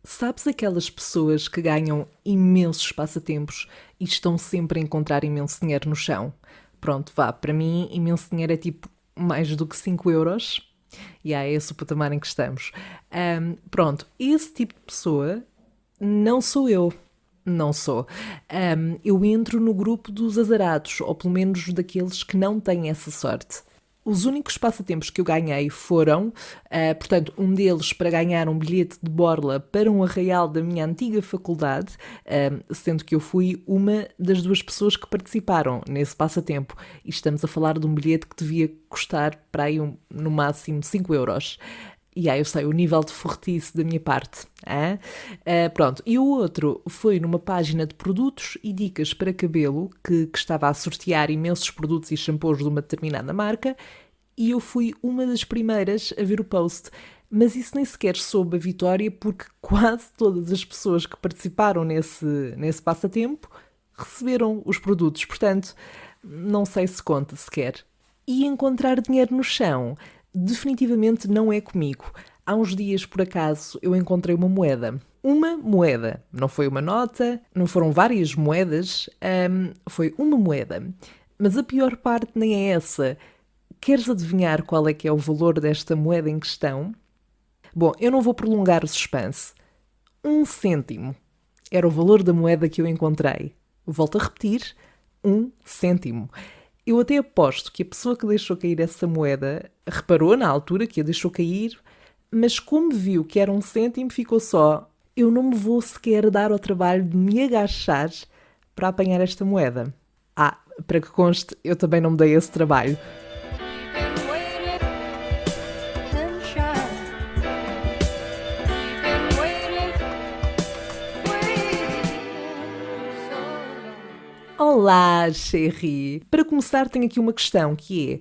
Sabes aquelas pessoas que ganham imensos passatempos e estão sempre a encontrar imenso dinheiro no chão? Pronto, vá, para mim imenso dinheiro é tipo mais do que 5 euros. E é esse o patamar em que estamos. Pronto, esse tipo de pessoa não sou eu. Não sou. Eu entro no grupo dos azarados, ou pelo menos daqueles que não têm essa sorte. Os únicos passatempos que eu ganhei foram, portanto, um deles para ganhar um bilhete de borla para um arraial da minha antiga faculdade, sendo que eu fui uma das duas pessoas que participaram nesse passatempo. E estamos a falar de um bilhete que devia custar para aí no máximo 5 euros. E aí eu sei o nível de fortice da minha parte. Pronto. E o outro foi numa página de produtos e dicas para cabelo que estava a sortear imensos produtos e shampoos de uma determinada marca e eu fui uma das primeiras a ver o post. Mas isso nem sequer soube a vitória porque quase todas as pessoas que participaram nesse passatempo receberam os produtos. Portanto, não sei se conta sequer. E encontrar dinheiro no chão definitivamente não é comigo. Há uns dias, por acaso, eu encontrei uma moeda. Uma moeda. Não foi uma nota, não foram várias moedas, foi uma moeda. Mas a pior parte nem é essa. Queres adivinhar qual é que é o valor desta moeda em questão? Bom, eu não vou prolongar o suspense. 1 cêntimo. Era o valor da moeda que eu encontrei. Volto a repetir, 1 cêntimo. Eu até aposto que a pessoa que deixou cair essa moeda reparou na altura que a deixou cair, mas como viu que era 1 cêntimo, ficou só: eu não me vou sequer dar ao trabalho de me agachar para apanhar esta moeda. Para que conste, eu também não me dei esse trabalho. Olá, chérie! Para começar, tenho aqui uma questão que é: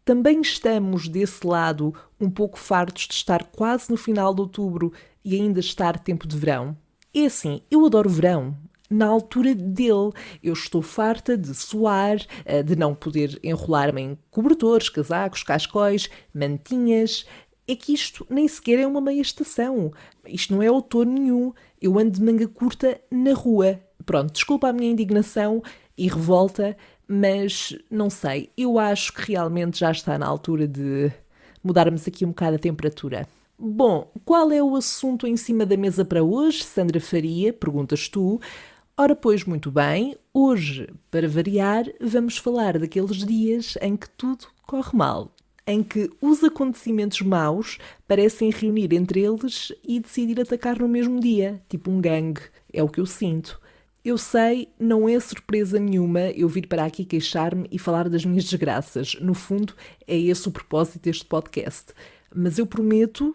também estamos desse lado um pouco fartos de estar quase no final de outubro e ainda estar tempo de verão? É assim, eu adoro verão. Na altura dele, eu estou farta de suar, de não poder enrolar-me em cobertores, casacos, cascóis, mantinhas. É que isto nem sequer é uma meia estação. Isto não é outono nenhum. Eu ando de manga curta na rua. Pronto, desculpa a minha indignação e revolta, mas não sei, eu acho que realmente já está na altura de mudarmos aqui um bocado a temperatura. Bom, qual é o assunto em cima da mesa para hoje, Sandra Faria? Perguntas tu. Ora, pois, muito bem, hoje, para variar, vamos falar daqueles dias em que tudo corre mal, em que os acontecimentos maus parecem reunir entre eles e decidir atacar no mesmo dia, tipo um gangue, é o que eu sinto. Eu sei, não é surpresa nenhuma eu vir para aqui queixar-me e falar das minhas desgraças. No fundo, é esse o propósito deste podcast. Mas eu prometo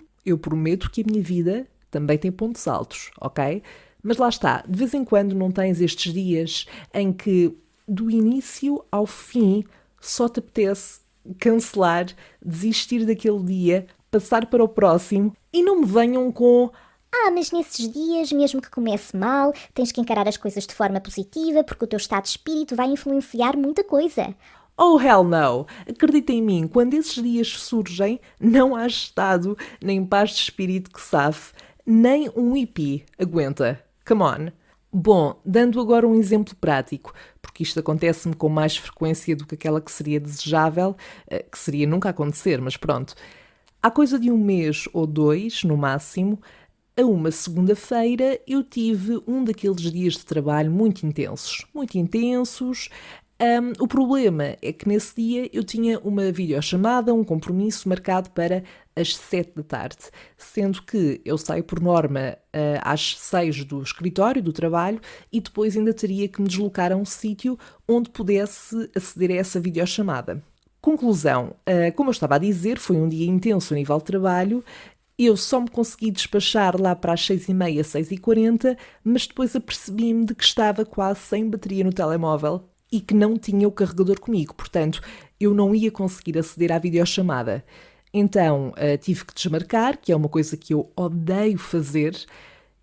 que a minha vida também tem pontos altos, ok? Mas lá está, de vez em quando não tens estes dias em que, do início ao fim, só te apetece cancelar, desistir daquele dia, passar para o próximo e não me venham com: mas nesses dias, mesmo que comece mal, tens que encarar as coisas de forma positiva, porque o teu estado de espírito vai influenciar muita coisa. oh, hell no! Acredita em mim, quando esses dias surgem, não há estado nem paz de espírito que safe, nem um hippie aguenta. Come on! Bom, dando agora um exemplo prático, porque isto acontece-me com mais frequência do que aquela que seria desejável, que seria nunca acontecer, mas pronto. Há coisa de 1 mês ou 2, no máximo, a uma segunda-feira eu tive um daqueles dias de trabalho muito intensos. Muito intensos. O problema é que nesse dia eu tinha uma videochamada, um compromisso marcado para as 7 da tarde, sendo que eu saio por norma às 6 do escritório, do trabalho, e depois ainda teria que me deslocar a um sítio onde pudesse aceder a essa videochamada. Conclusão, como eu estava a dizer, foi um dia intenso a nível de trabalho. Eu só me consegui despachar lá para as 6h30, 6h40, mas depois apercebi-me de que estava quase sem bateria no telemóvel e que não tinha o carregador comigo, portanto, eu não ia conseguir aceder à videochamada. Então, tive que desmarcar, que é uma coisa que eu odeio fazer,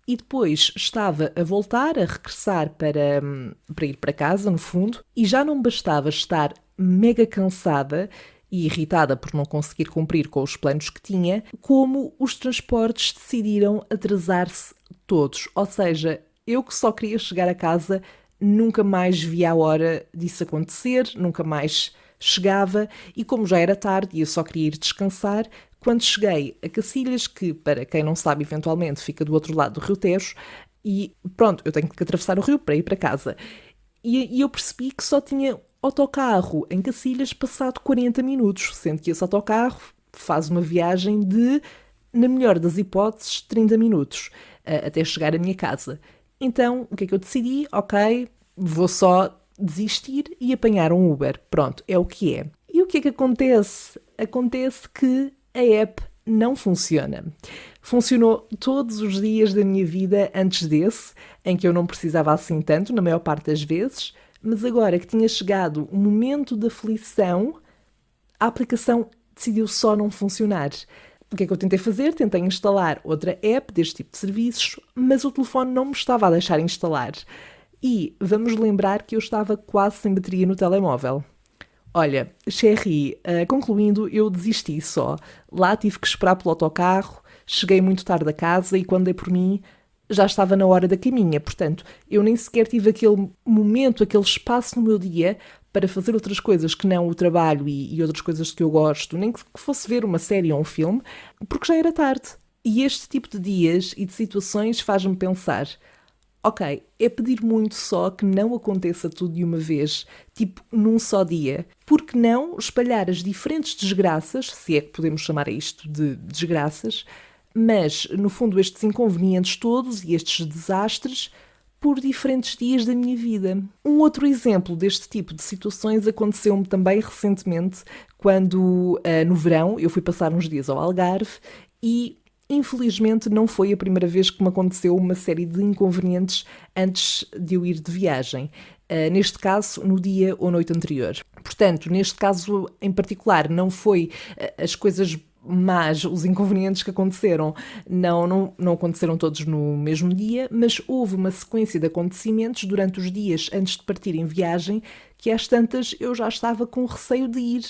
e depois estava a voltar, a regressar para ir para casa, no fundo, e já não bastava estar mega cansada e irritada por não conseguir cumprir com os planos que tinha, como os transportes decidiram atrasar-se todos. Ou seja, eu que só queria chegar a casa, nunca mais via a hora disso acontecer, nunca mais chegava, e como já era tarde e eu só queria ir descansar, quando cheguei a Cacilhas, que para quem não sabe eventualmente fica do outro lado do Rio Tejo, e pronto, eu tenho que atravessar o rio para ir para casa. E eu percebi que só tinha autocarro em Cacilhas passado 40 minutos, sendo que esse autocarro faz uma viagem de, na melhor das hipóteses, 30 minutos, até chegar à minha casa. Então, o que é que eu decidi? Ok, vou só desistir e apanhar um Uber. Pronto, é o que é. E o que é que acontece? Acontece que a app não funciona. Funcionou todos os dias da minha vida antes desse, em que eu não precisava assim tanto, na maior parte das vezes, mas agora que tinha chegado o momento da aflição, a aplicação decidiu só não funcionar. O que é que eu tentei fazer? Tentei instalar outra app deste tipo de serviços, mas o telefone não me estava a deixar instalar. E vamos lembrar que eu estava quase sem bateria no telemóvel. Olha, Cherry, concluindo, eu desisti só. Lá tive que esperar pelo autocarro, cheguei muito tarde a casa e quando dei por mim já estava na hora da caminha. Portanto, eu nem sequer tive aquele momento, aquele espaço no meu dia para fazer outras coisas que não o trabalho e outras coisas que eu gosto, nem que fosse ver uma série ou um filme, porque já era tarde. E este tipo de dias e de situações faz-me pensar: ok, é pedir muito só que não aconteça tudo de uma vez, tipo num só dia. Por que não espalhar as diferentes desgraças, se é que podemos chamar isto de desgraças, mas no fundo estes inconvenientes todos e estes desastres por diferentes dias da minha vida. Um outro exemplo deste tipo de situações aconteceu-me também recentemente, quando no verão eu fui passar uns dias ao Algarve e infelizmente não foi a primeira vez que me aconteceu uma série de inconvenientes antes de eu ir de viagem. Neste caso, no dia ou noite anterior. Portanto, neste caso em particular, não foi as coisas más, os inconvenientes que aconteceram, não aconteceram todos no mesmo dia, mas houve uma sequência de acontecimentos durante os dias antes de partir em viagem que às tantas eu já estava com receio de ir,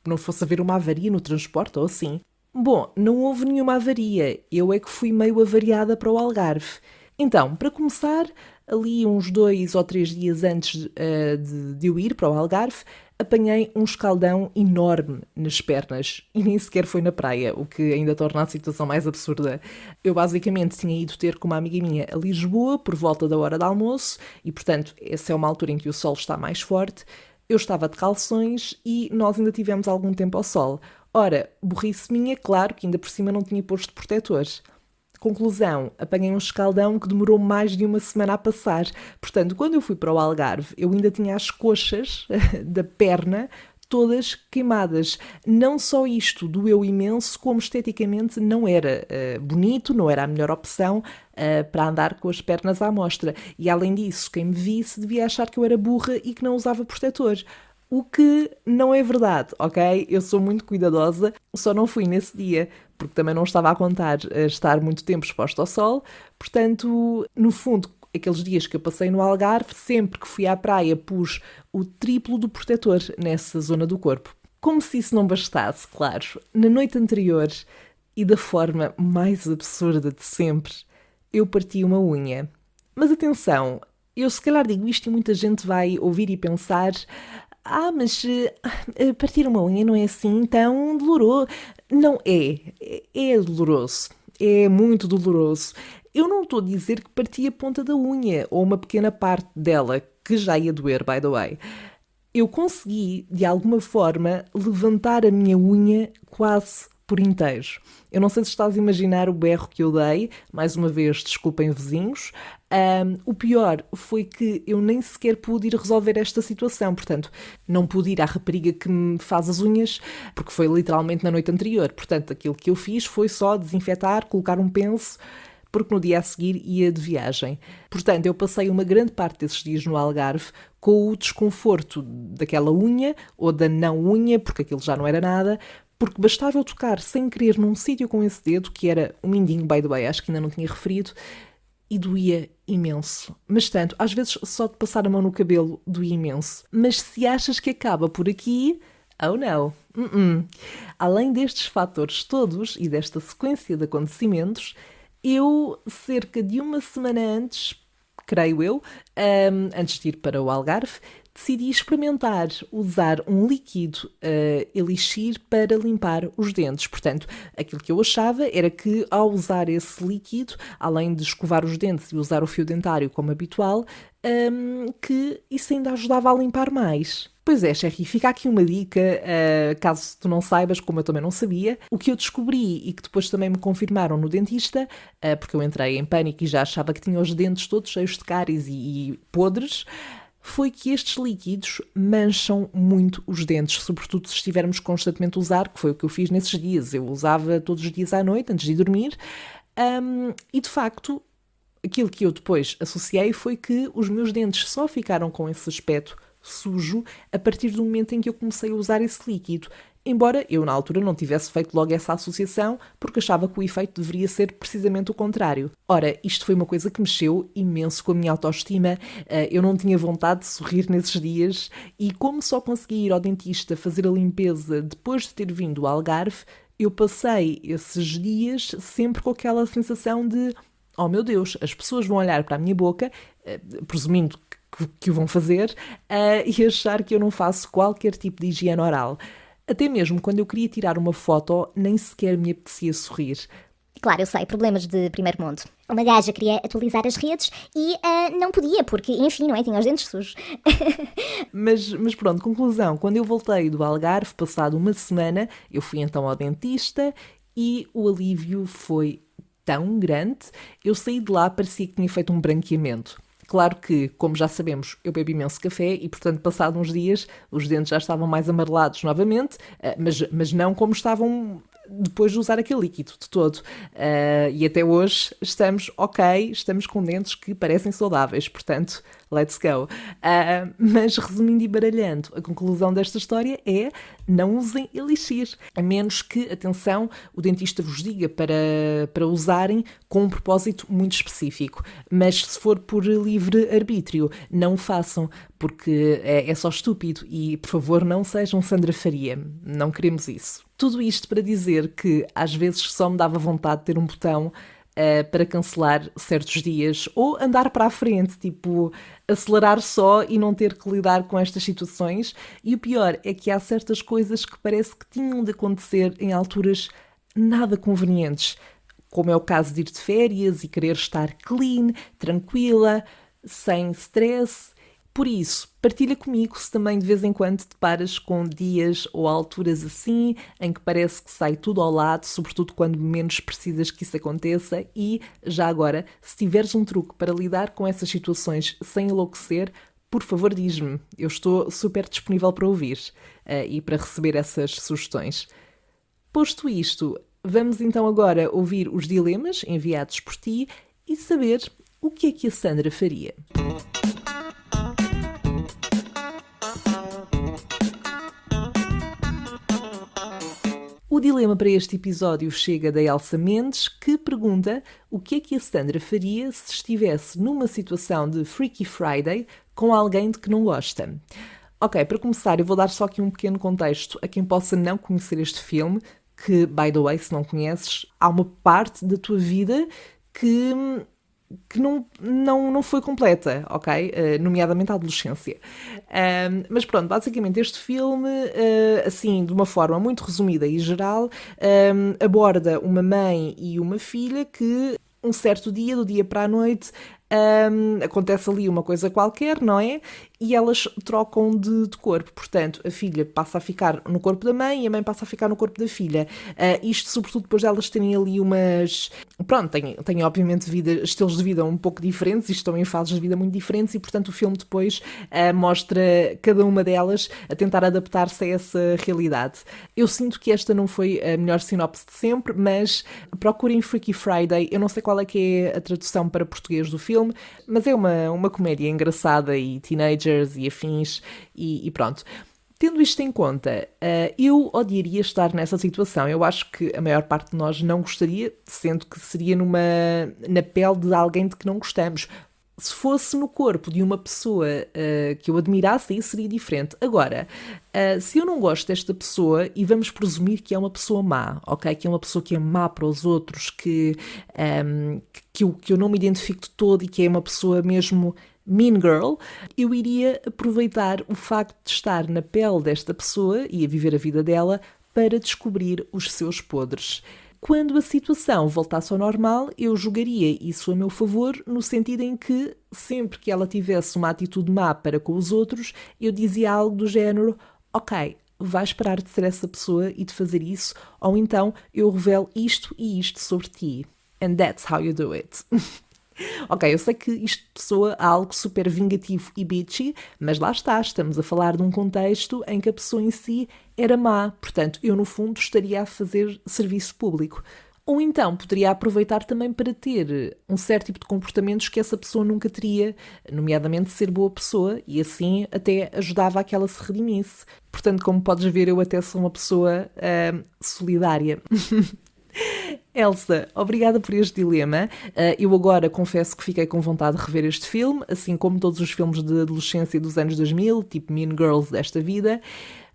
não fosse haver uma avaria no transporte ou assim. Bom, não houve nenhuma avaria, eu é que fui meio avariada para o Algarve. Então, para começar, ali uns 2 ou 3 dias antes de eu ir para o Algarve, apanhei um escaldão enorme nas pernas e nem sequer foi na praia, o que ainda torna a situação mais absurda. Eu basicamente tinha ido ter com uma amiga minha a Lisboa por volta da hora de almoço e, portanto, essa é uma altura em que o sol está mais forte. Eu estava de calções e nós ainda tivemos algum tempo ao sol. Ora, burrice minha, claro que ainda por cima não tinha posto protetor. Conclusão, apanhei um escaldão que demorou mais de uma semana a passar. Portanto, quando eu fui para o Algarve, eu ainda tinha as coxas da perna todas queimadas. Não só isto doeu imenso, como esteticamente não era bonito, não era a melhor opção para andar com as pernas à mostra. E além disso, quem me visse devia achar que eu era burra e que não usava protetor. O que não é verdade, ok? Eu sou muito cuidadosa, só não fui nesse dia, porque também não estava a contar estar muito tempo exposto ao sol. Portanto, no fundo, aqueles dias que eu passei no Algarve, sempre que fui à praia pus o triplo do protetor nessa zona do corpo. Como se isso não bastasse, claro, na noite anterior, e da forma mais absurda de sempre, eu parti uma unha. Mas atenção, eu se calhar digo isto e muita gente vai ouvir e pensar: mas partir uma unha não é assim tão doloroso. Não é doloroso, é muito doloroso. Eu não estou a dizer que parti a ponta da unha ou uma pequena parte dela, que já ia doer, by the way. Eu consegui, de alguma forma, levantar a minha unha quase por inteiro. Eu não sei se estás a imaginar o berro que eu dei. Mais uma vez, desculpem vizinhos. O pior foi que eu nem sequer pude ir resolver esta situação. Portanto, não pude ir à rapariga que me faz as unhas, porque foi literalmente na noite anterior. Portanto, aquilo que eu fiz foi só desinfetar, colocar um penso, porque no dia a seguir ia de viagem. Portanto, eu passei uma grande parte desses dias no Algarve com o desconforto daquela unha, ou da não unha, porque aquilo já não era nada, porque bastava eu tocar sem querer num sítio com esse dedo, que era o mindinho, by the way, acho que ainda não tinha referido, e doía imenso. Mas tanto, às vezes só de passar a mão no cabelo doía imenso. Mas se achas que acaba por aqui, oh não. Além destes fatores todos e desta sequência de acontecimentos, Eu, cerca de uma semana antes, creio eu, antes de ir para o Algarve, decidi experimentar usar um líquido Elixir para limpar os dentes. Portanto, aquilo que eu achava era que ao usar esse líquido, além de escovar os dentes e usar o fio dentário como habitual, que isso ainda ajudava a limpar mais. Pois é, Sherry, fica aqui uma dica, caso tu não saibas, como eu também não sabia. O que eu descobri e que depois também me confirmaram no dentista, porque eu entrei em pânico e já achava que tinha os dentes todos cheios de cáries e podres, foi que estes líquidos mancham muito os dentes, sobretudo se estivermos constantemente a usar, que foi o que eu fiz nesses dias. Eu usava todos os dias à noite, antes de dormir, e de facto, aquilo que eu depois associei foi que os meus dentes só ficaram com esse aspecto sujo a partir do momento em que eu comecei a usar esse líquido. Embora eu, na altura, não tivesse feito logo essa associação, porque achava que o efeito deveria ser precisamente o contrário. Ora, isto foi uma coisa que mexeu imenso com a minha autoestima. Eu não tinha vontade de sorrir nesses dias e, como só consegui ir ao dentista fazer a limpeza depois de ter vindo ao Algarve, eu passei esses dias sempre com aquela sensação de: oh meu Deus, as pessoas vão olhar para a minha boca, presumindo que o vão fazer, e achar que eu não faço qualquer tipo de higiene oral. Até mesmo quando eu queria tirar uma foto, nem sequer me apetecia sorrir. Claro, eu sei, problemas de primeiro mundo. Uma gaja queria atualizar as redes e não podia, porque, enfim, não é? Tinha os dentes sujos. Mas pronto, conclusão. Quando eu voltei do Algarve, passado uma semana, eu fui então ao dentista e o alívio foi tão grande, eu saí de lá, parecia que tinha feito um branqueamento. Claro que, como já sabemos, eu bebo imenso café e, portanto, passado uns dias, os dentes já estavam mais amarelados novamente, mas não como estavam depois de usar aquele líquido de todo. E até hoje estamos ok, estamos com dentes que parecem saudáveis, portanto, let's go. Mas resumindo e baralhando, a conclusão desta história é: não usem Elixir, a menos que, atenção, o dentista vos diga para usarem com um propósito muito específico. Mas se for por livre arbítrio, não o façam, porque é só estúpido e, por favor, não sejam Sandra Faria. Não queremos isso. Tudo isto para dizer que às vezes só me dava vontade de ter um botão para cancelar certos dias ou andar para a frente, tipo, acelerar só e não ter que lidar com estas situações. E o pior é que há certas coisas que parece que tinham de acontecer em alturas nada convenientes, como é o caso de ir de férias e querer estar clean, tranquila, sem stress. Por isso, partilha comigo se também de vez em quando te deparas com dias ou alturas assim, em que parece que sai tudo ao lado, sobretudo quando menos precisas que isso aconteça. E, já agora, se tiveres um truque para lidar com essas situações sem enlouquecer, por favor diz-me. Eu estou super disponível para ouvir e para receber essas sugestões. Posto isto, vamos então agora ouvir os dilemas enviados por ti e saber o que é que a Sandra faria. O dilema para este episódio chega da Elsa Mendes, que pergunta o que é que a Sandra faria se estivesse numa situação de Freaky Friday com alguém de que não gosta. Ok, para começar, eu vou dar só aqui um pequeno contexto a quem possa não conhecer este filme, que, by the way, se não conheces, há uma parte da tua vida que não foi completa, ok? Nomeadamente a adolescência. Mas pronto, basicamente este filme, assim, de uma forma muito resumida e geral, aborda uma mãe e uma filha que, um certo dia, do dia para a noite, acontece ali uma coisa qualquer, não é? E elas trocam de corpo. Portanto, a filha passa a ficar no corpo da mãe e a mãe passa a ficar no corpo da filha. Isto, sobretudo, depois de elas terem ali umas... Pronto, têm obviamente estilos de vida um pouco diferentes e estão em fases de vida muito diferentes e, portanto, o filme depois mostra cada uma delas a tentar adaptar-se a essa realidade. Eu sinto que esta não foi a melhor sinopse de sempre, mas procurem Freaky Friday. Eu não sei qual é que é a tradução para português do filme, mas é uma comédia engraçada e teenagers e afins e pronto. Tendo isto em conta, eu odiaria estar nessa situação. Eu acho que a maior parte de nós não gostaria, sendo que seria na pele de alguém de que não gostamos. Se fosse no corpo de uma pessoa que eu admirasse, aí seria diferente. Agora, se eu não gosto desta pessoa, e vamos presumir que é uma pessoa má, ok? Que é uma pessoa que é má para os outros, que eu não me identifico de todo e que é uma pessoa mesmo mean girl, eu iria aproveitar o facto de estar na pele desta pessoa e a viver a vida dela para descobrir os seus podres. Quando a situação voltasse ao normal, eu jogaria isso a meu favor, no sentido em que, sempre que ela tivesse uma atitude má para com os outros, eu dizia algo do género: ok, vais parar de ser essa pessoa e de fazer isso, ou então eu revelo isto e isto sobre ti. And that's how you do it. Ok, eu sei que isto soa a algo super vingativo e bitchy, mas lá está, estamos a falar de um contexto em que a pessoa em si era má, portanto, eu no fundo estaria a fazer serviço público. Ou então poderia aproveitar também para ter um certo tipo de comportamentos que essa pessoa nunca teria, nomeadamente ser boa pessoa, e assim até ajudava a que ela se redimisse. Portanto, como podes ver, eu até sou uma pessoa solidária. Elsa, obrigada por este dilema. Eu agora confesso que fiquei com vontade de rever este filme, assim como todos os filmes de adolescência dos anos 2000, tipo Mean Girls desta vida,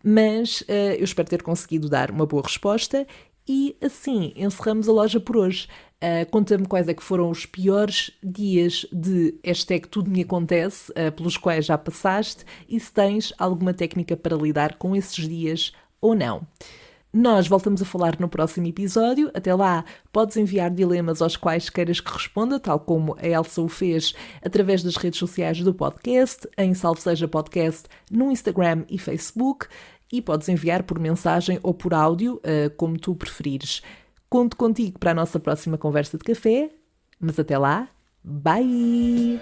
mas eu espero ter conseguido dar uma boa resposta e assim encerramos a loja por hoje. Conta-me quais é que foram os piores dias de #tudo me acontece pelos quais já passaste e se tens alguma técnica para lidar com esses dias ou não. Nós voltamos a falar no próximo episódio. Até lá, podes enviar dilemas aos quais queiras que responda, tal como a Elsa o fez, através das redes sociais do podcast, em Salve Seja Podcast, no Instagram e Facebook, e podes enviar por mensagem ou por áudio, como tu preferires. Conto contigo para a nossa próxima conversa de café, mas até lá, bye!